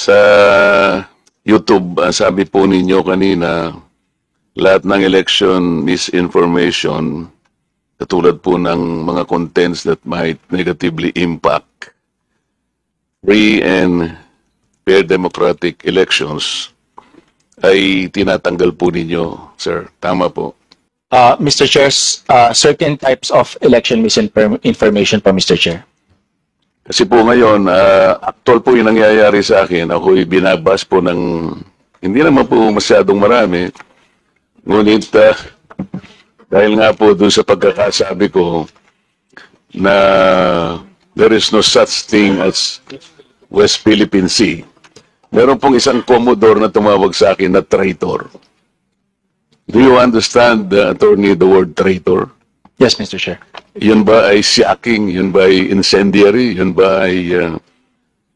Sa YouTube, sabi po ninyo kanina, lahat ng election misinformation, katulad po ng mga contents that might negatively impact free and fair democratic elections, ay tinatanggal po ninyo, sir. Tama po. Mr. Chair, certain types of election misinformation po, Mr. Chair. Kasi po ngayon, actual po yung nangyayari sa akin. Ako'y binabas po ng, hindi naman po masyadong marami. Ngunit, dahil nga po doon sa pagkakasabi ko na there is no such thing as West Philippine Sea, meron pong isang Commodore na tumawag sa akin na traitor. Do you understand, attorney, the word traitor? Yes, Mr. Chair. Yun ba ay shocking? Yun ba ay incendiary? Yun ba ay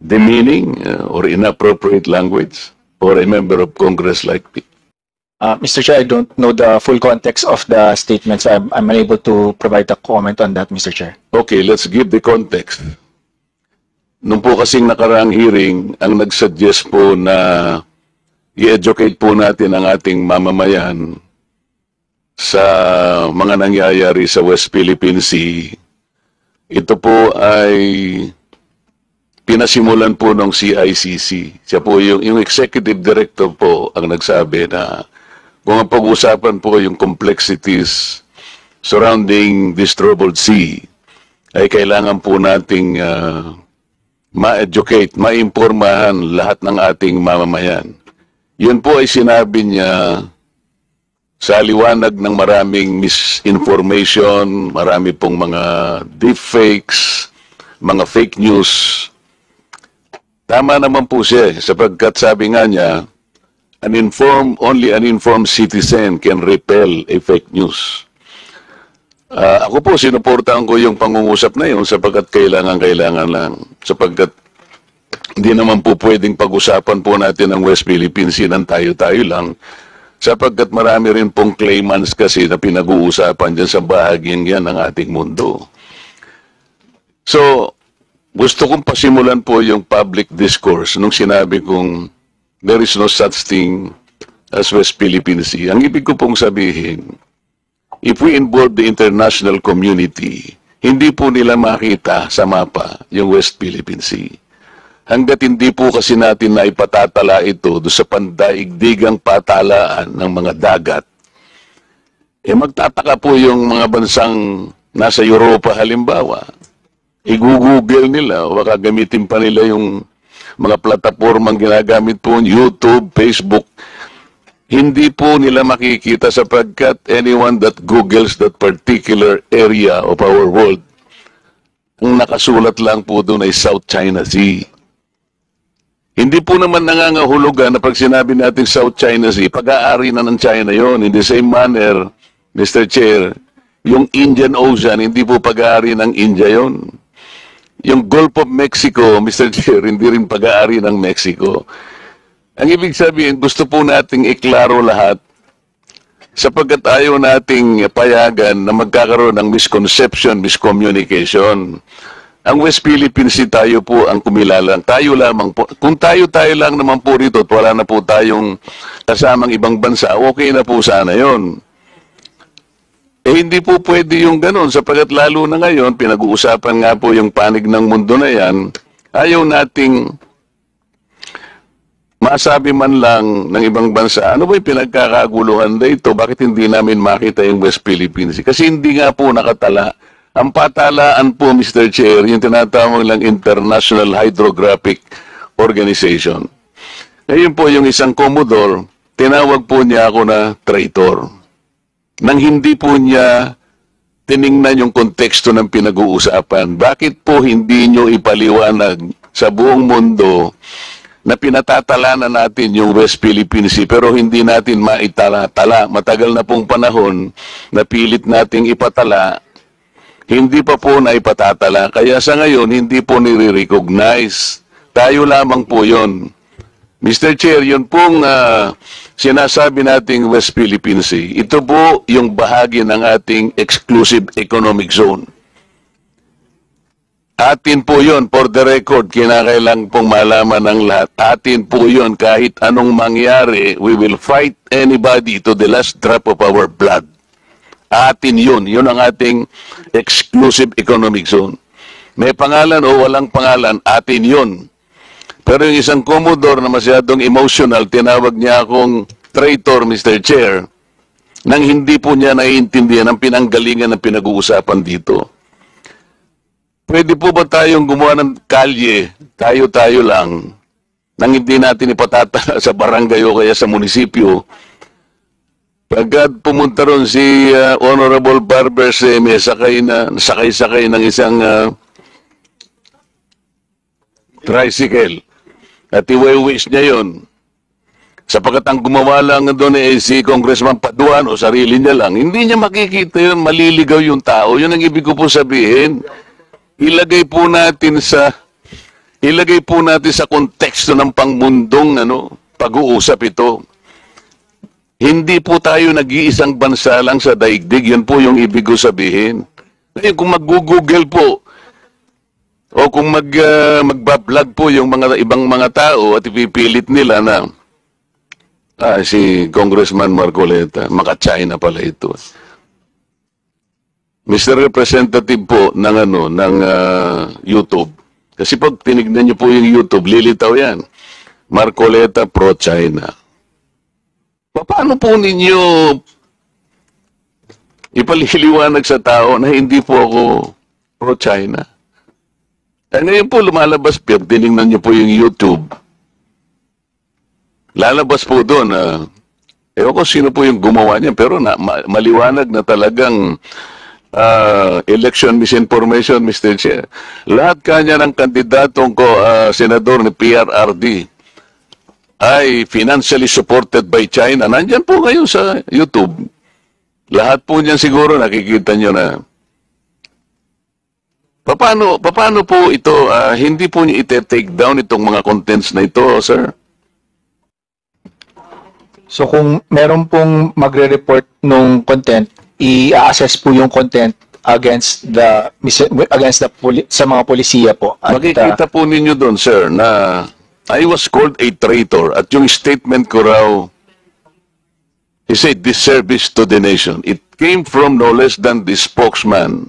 demeaning or inappropriate language for a member of Congress like me? Mr. Chair, I don't know the full context of the statement, so I'm unable to provide a comment on that, Mr. Chair. Okay, let's give the context. Nung po kasing nakaraang hearing, ang nag-suggest po na i-educate po natin ang ating mamamayan sa mga nangyayari sa West Philippine Sea, ito po ay pinasimulan po ng CICC. Siya po yung executive director po ang nagsabi na kung ang pag-usapan po yung complexities surrounding this troubled sea, ay kailangan po nating ma-educate, ma-impormahan lahat ng ating mamamayan. Yun po ay sinabi niya sa liwanag ng maraming misinformation, marami pong mga deepfakes, mga fake news. Tama naman po siya sapagkat sabi nga niya, only an informed citizen can repel a fake news. Ako po, sinuportahan ko yung pangungusap na yun sapagkat kailangan lang. Sapagkat hindi naman po pwedeng pag-usapan po natin ang West Philippine Sea ng tayo-tayo lang. Sapagkat marami rin pong claimants kasi na pinag-uusapan dyan sa bahaging yan ng ating mundo. So, gusto kong pasimulan po yung public discourse nung sinabi kong there is no such thing as West Philippine Sea. Ang ibig ko pong sabihin, if we involve the international community, hindi po nila makita sa mapa yung West Philippine Sea. Hanggat hindi po kasi natin na ipatatala ito do sa pandaigdigang patalaan ng mga dagat, magtataka po yung mga bansang nasa Europa halimbawa. I-google nila o baka gamitin pa nila yung mga platapormang ginagamit po, YouTube, Facebook. Hindi po nila makikita sapagkat anyone that googles that particular area of our world, ang nakasulat lang po doon ay South China Sea. Hindi po naman nangangahulugan na pag sinabi natin South China Sea, pag-aari na ng China yon. In the same manner, Mr. Chair, yung Indian Ocean, hindi po pag-aari ng India yon. Yung Gulf of Mexico, Mr. Chair, hindi rin pag-aari ng Mexico. Ang ibig sabihin, gusto po nating iklaro lahat sapagkat ayaw nating payagan na magkakaroon ng misconception, miscommunication. Ang West Philippine Sea, tayo po ang kumilalang. Tayo lamang po. Kung tayo naman po rito at wala na po tayong kasamang ibang bansa, okay na po sana yon. Hindi po pwede yung ganun sapagkat lalo na ngayon, pinag-uusapan nga po yung panig ng mundo na yan, ayaw nating masabi man lang ng ibang bansa, ano ba yung pinagkakaguluhan dito? Bakit hindi namin makita yung West Philippine Sea? Kasi hindi nga po nakatala. Ang patalaan po, Mr. Chair, yung tinatawag lang International Hydrographic Organization. Ngayon po yung isang Commodore, tinawag po niya ako na traitor. Nang hindi po niya tiningnan yung konteksto ng pinag-uusapan. Bakit po hindi nyo ipaliwanag sa buong mundo na pinatatala na natin yung West Philippine Sea pero hindi natin maitala-tala? Matagal na pong panahon na pilit nating ipatala, hindi pa po na ipatatala. Kaya sa ngayon, hindi po nire-recognize. Tayo lamang po yon. Mr. Chair, yun pong sinasabi nating West Philippine Sea, ito po yung bahagi ng ating exclusive economic zone. Atin po yun, for the record, kinakailang pong malaman ng lahat. Atin po yun, kahit anong mangyari, we will fight anybody to the last drop of our blood. Atin yun. Yun ang ating exclusive economic zone. May pangalan o walang pangalan, atin yun. Pero yung isang Commodore na masyadong emotional, tinawag niya akong traitor, Mr. Chair, nang hindi po niya naiintindihan ang pinanggalingan na pinag-uusapan dito. Pwede po ba tayong gumawa ng kalye, tayo-tayo lang, nang hindi natin ipatatala sa barangay o kaya sa munisipyo? Pagkat pumunta ron si Honorable Barber Seme, sakay ng isang tricycle, at iwi-wish niya yun. Sapagkat ang gumawa lang doon si Congressman Paduan o sarili niya lang, hindi niya makikita yun, maliligaw yung tao. Yun ang ibig ko po sabihin. Ilagay po natin sa konteksto ng pangmundong pag-uusap ito. Hindi po tayo nag-iisang bansa lang sa daigdig. Yan po yung ibig ko sabihin. Ngayon, kung mag-google po o kung magbablog po yung mga ibang mga tao at ipipilit nila na si Congressman Marcoleta, maka-China pala ito. Mr. Representative po ng YouTube. Kasi pag tinignan niyo po yung YouTube, lilitaw yan. Marcoleta pro-China. Paano po ninyo ipaliliwanag sa tao na hindi po ako pro-China? Ngayon po lumalabas, tinignan niyo po yung YouTube. Lalabas po doon ewan ko sino po yung gumawa niya, pero maliwanag na talagang election misinformation, Mr. Chair. Lahat kanya ng kandidatong senador ni PRRD ay financially supported by China. Nandyan po ngayon sa YouTube. Lahat po niyan siguro nakikita nyo na. Paano po ito, hindi po niyo ite-take down itong mga contents na ito, sir? So kung meron pong magre-report nung content, i-assess po yung content against sa mga polisiya po. At, makikita po ninyo doon, sir, na I was called a traitor at yung statement ko raw is a disservice to the nation. It came from no less than the spokesman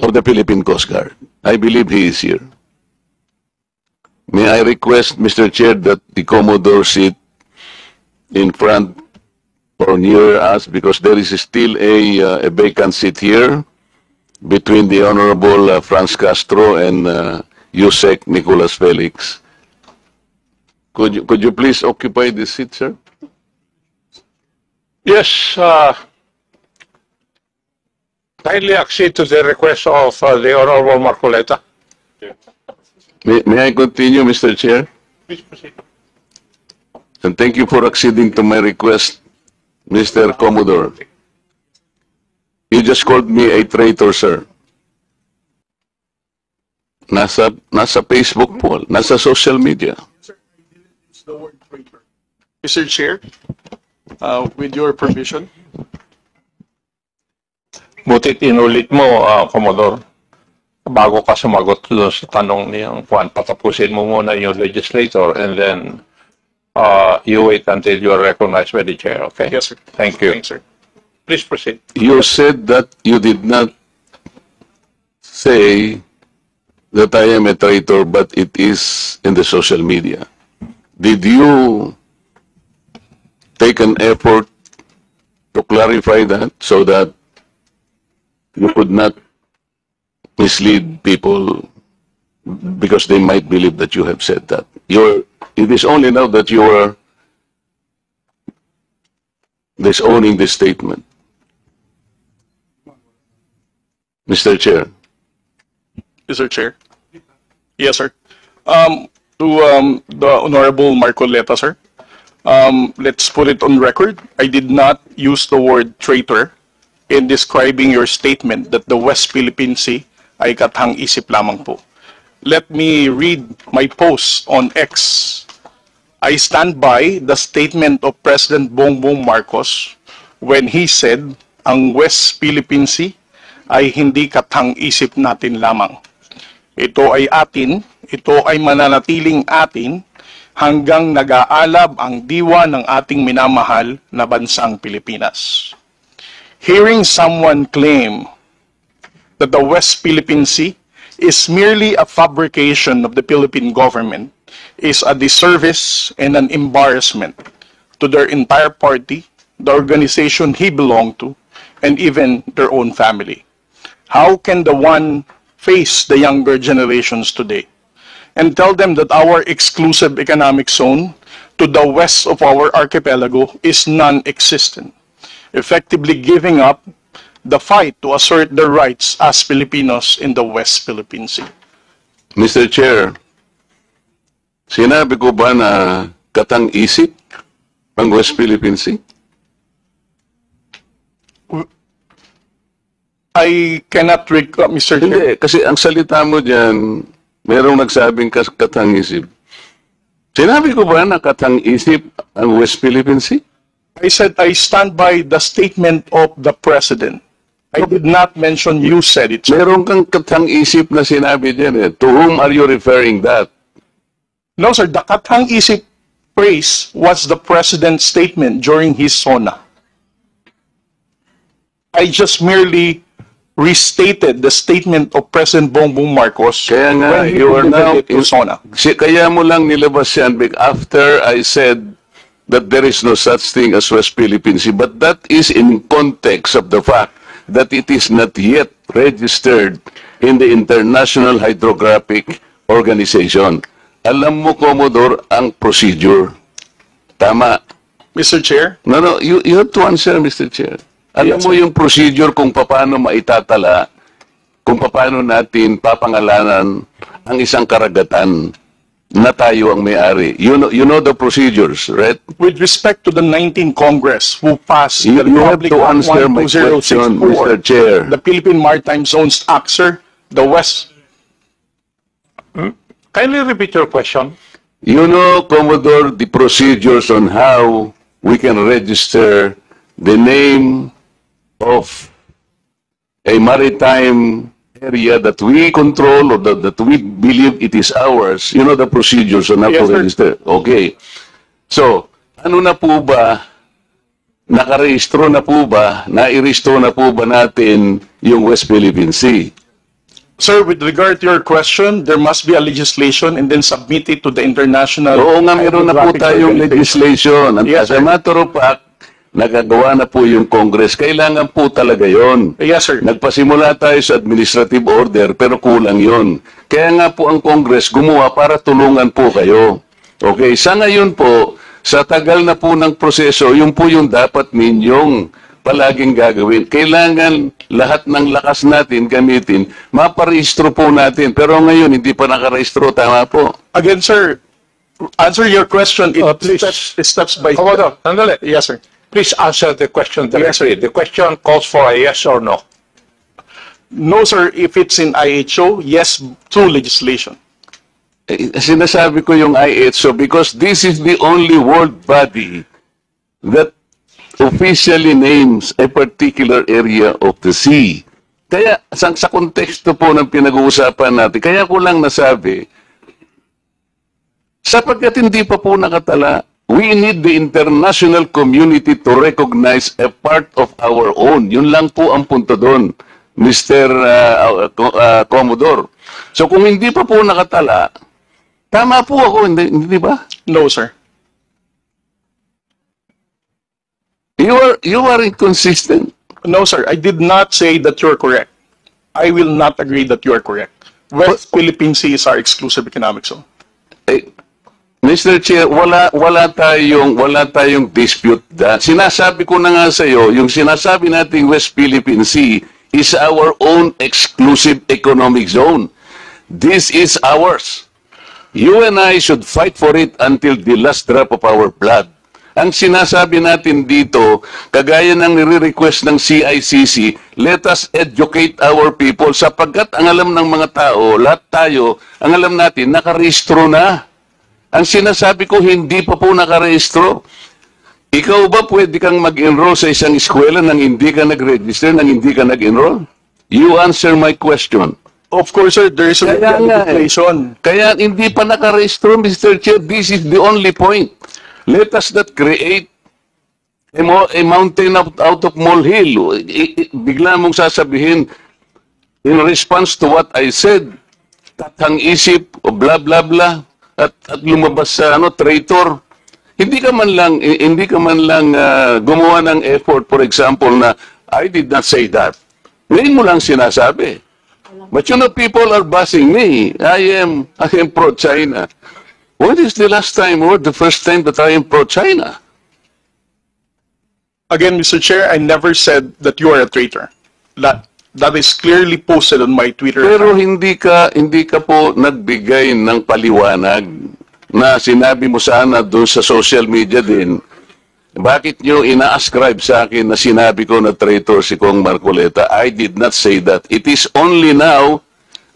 of the Philippine Coast Guard. I believe he is here. May I request, Mr. Chair, that the Commodore sit in front or near us, because there is still a vacant seat here between the Honorable Franz Castro and Yusek Nicolas Felix. Could you please occupy this seat, sir? Yes, kindly accede to the request of the Honorable Marcoleta. May I continue, Mr. Chair? Please proceed. And thank you for acceding to my request, Mr. Commodore. You just called me a traitor, sir. Nasa Facebook po, nasa social media. Mr. Chair, with your permission. Butit inulit mo, Commodore. Bago ka sumagot doon sa tanong niyang Juan, patapusin mo muna yung legislator and then you wait until you are recognized by the chair, okay? Yes, sir. Thank you. Thanks, sir. Please proceed. You said that you did not say that I am a traitor, but it is in the social media. Did you take an effort to clarify that so that you could not mislead people because they might believe that you have said that? It is only now that you are disowning this statement. Mr. Chair. Mr. Chair. Yes, sir. To the Honorable Marcoleta, sir. Let's put it on record. I did not use the word traitor in describing your statement that the West Philippine Sea ay kathang-isip lamang po. Let me read my post on X. I stand by the statement of President Bongbong Marcos when he said ang West Philippine Sea ay hindi kathang-isip natin lamang. Ito ay atin, ito ay mananatiling atin hanggang nag-aalab ang diwa ng ating minamahal na bansang Pilipinas. Hearing someone claim that the West Philippine Sea is merely a fabrication of the Philippine government is a disservice and an embarrassment to their entire party, the organization he belonged to, and even their own family. How can the one face the younger generations today and tell them that our exclusive economic zone to the west of our archipelago is non-existent, effectively giving up the fight to assert their rights as Filipinos in the West Philippine Sea? Mr. Chair, sinabi ko ba na katang-isip ang West Philippine Sea? I cannot recall, Mr. Chair. Hindi, kasi ang salita mo dyan, merong nagsabing katang-isip. Sinabi ko ba na katang-isip ang West Philippine Sea? I said I stand by the statement of the President. I did not mention you said it, sir. Meron kang katang-isip na sinabi dyan eh. To whom are you referring that? No, sir. The katang-isip phrase was the President's statement during his SONA. I just merely restated the statement of President Bongbong Marcos Kaya nga, when he you are now, delivered it to SONA. kaya mo lang nilabas yan after I said that there is no such thing as West Philippine Sea. But that is in context of the fact that it is not yet registered in the International Hydrographic Organization. Alam mo, Commodore, ang procedure. Tama. Mr. Chair, No, you have to answer, Mr. Chair. Alam Yes, mo yung procedure kung paano maitatala, kung paano natin papangalanan ang isang karagatan na tayo ang may-ari. You know the procedures, right? with respect to the 19th Congress who passed You the have Republic to Act answer my 12064, question, Mr. Chair. the Philippine Maritime Zones Act, sir, the West. Kindly repeat your question. You know, Commodore, the procedures on how we can register the name of a maritime area that we control or that we believe it is ours. You know the procedures on how Yes, to sir. register. Okay. So, ano na po ba, nakarehistro na po ba, nairehistro na po ba natin yung West Philippine Sea? Sir, with regard to your question, there must be a legislation and then submit it to the international. Oo nga, meron na po Hydrographic tayong Organization. legislation. At Yes, as a sir. matter of fact, nagagawa na po yung Congress. Kailangan po talaga yon. Yes, sir. Nagpasimula tayo sa administrative order, pero kulang yon. Kaya nga po ang Congress gumawa para tulungan po kayo. Okay, sa ngayon po, sa tagal na po ng proseso, yun po yung dapat ninyong palaging gagawin. Kailangan lahat ng lakas natin gamitin, maparehistro po natin. Pero ngayon, hindi pa nakarehistro. Tama po. Again, sir, answer your question. It Please. steps by Commodore, sandali. Yes, sir. Please answer the question Yes, directly. The question calls for a yes or no. No, sir. If it's in IHO, yes, through legislation. Sinasabi ko yung IHO because this is the only world body that officially names a particular area of the sea. Kaya sa konteksto po ng pinag-uusapan natin, kaya ko lang nasabi, sapagkat hindi pa po nakatala, we need the international community to recognize a part of our own. Yun lang po ang punto doon, Mr. Commodore. So kung hindi pa po nakatala, tama po ako, hindi ba? No, sir. You are inconsistent. No, sir. I did not say that you're correct. I will not agree that you are correct. West Philippine Sea is our exclusive economic zone. Eh, Mr. Chair, wala tayong dispute that. Sinasabi ko na nga sa iyo, yung sinasabi nating West Philippine Sea is our own exclusive economic zone. This is ours. You and I should fight for it until the last drop of our blood. Ang sinasabi natin dito, kagaya ng nire-request ng CICC, let us educate our people sapagkat ang alam ng mga tao, lahat tayo, ang alam natin, nakarehistro na. Ang sinasabi ko, hindi pa po nakarehistro. Ikaw ba pwede kang mag-enroll sa isang eskwela nang hindi ka nag-register, nang hindi ka nag-enroll? You answer my question. Of course, sir, there is a Kaya nga eh. legislation. Kaya hindi pa nakarehistro, Mr. Chair. This is the only point. Let us not create a mountain out of molehill. Bigla mong sasabihin, in response to what I said, tathang isip, o blah, blah, blah, at lumabas sa traitor. Hindi ka man lang gumawa ng effort, for example, na I did not say that. Ngayon mo lang sinasabi. But you know, people are bashing me. I am pro-China. When is the last time or the first time that I am pro-China? Again, Mr. Chair, I never said that you are a traitor. That is clearly posted on my Twitter Pero account. hindi ka po nagbigay ng paliwanag na sinabi mo sana doon sa social media din. Bakit nyo ina-ascribe sa akin na sinabi ko na traitor si Kong Marcoleta? I did not say that. It is only now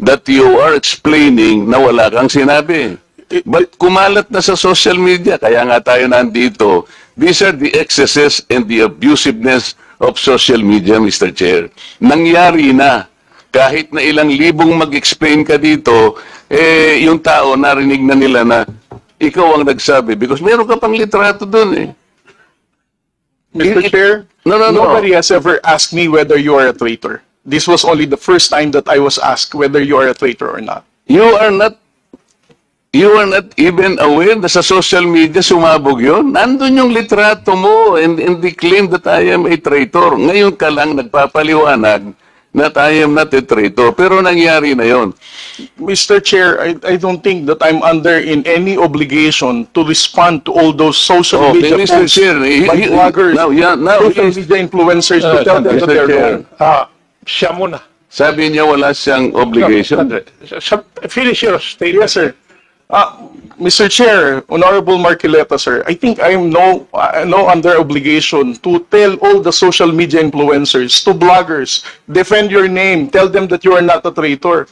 that you are explaining na wala kang sinabi. But kumalat na sa social media, kaya nga tayo nandito. These are the excesses and the abusiveness of social media, Mr. Chair. Nangyari na. Kahit na ilang libong mag-explain ka dito, yung tao narinig na nila na ikaw ang nagsabi. Because meron ka pang litrato dun eh. Mr. Chair, No. nobody has ever asked me whether you are a traitor. This was only the first time that I was asked whether you are a traitor or not. You are not even aware na sa social media sumabog yun? Nandun yung litrato mo and the claim that I am a traitor. Ngayon ka lang nagpapaliwanag that I am not a traitor. Pero nangyari na yon. Mr. Chair, I don't think that I'm under in any obligation to respond to all those social media Mr. posts Chair, by bloggers, now social media influencers to tell them that Mr. they're Chair. wrong. Siya muna. Sabi niya wala siyang obligation. Finish your statement. Yes, sir. Mr. Chair, Honorable Marcoleta, sir, I think I am no under obligation to tell all the social media influencers, to bloggers, defend your name, tell them that you are not a traitor.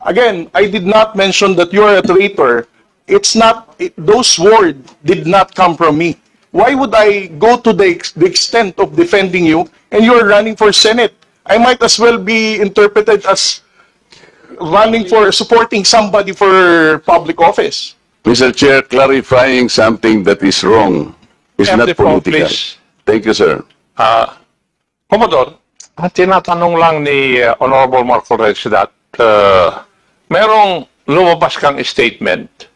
Again, I did not mention that you are a traitor. It's not, those words did not come from me. Why would I go to the extent of defending you and you are running for Senate? I might as well be interpreted as running for supporting somebody for public office. Mr. Chair, clarifying something that is wrong is Have not the floor, political. please. Thank you, sir. Commodore, tinatanong lang ni Honorable Marco Reyes that merong lumabas kang statement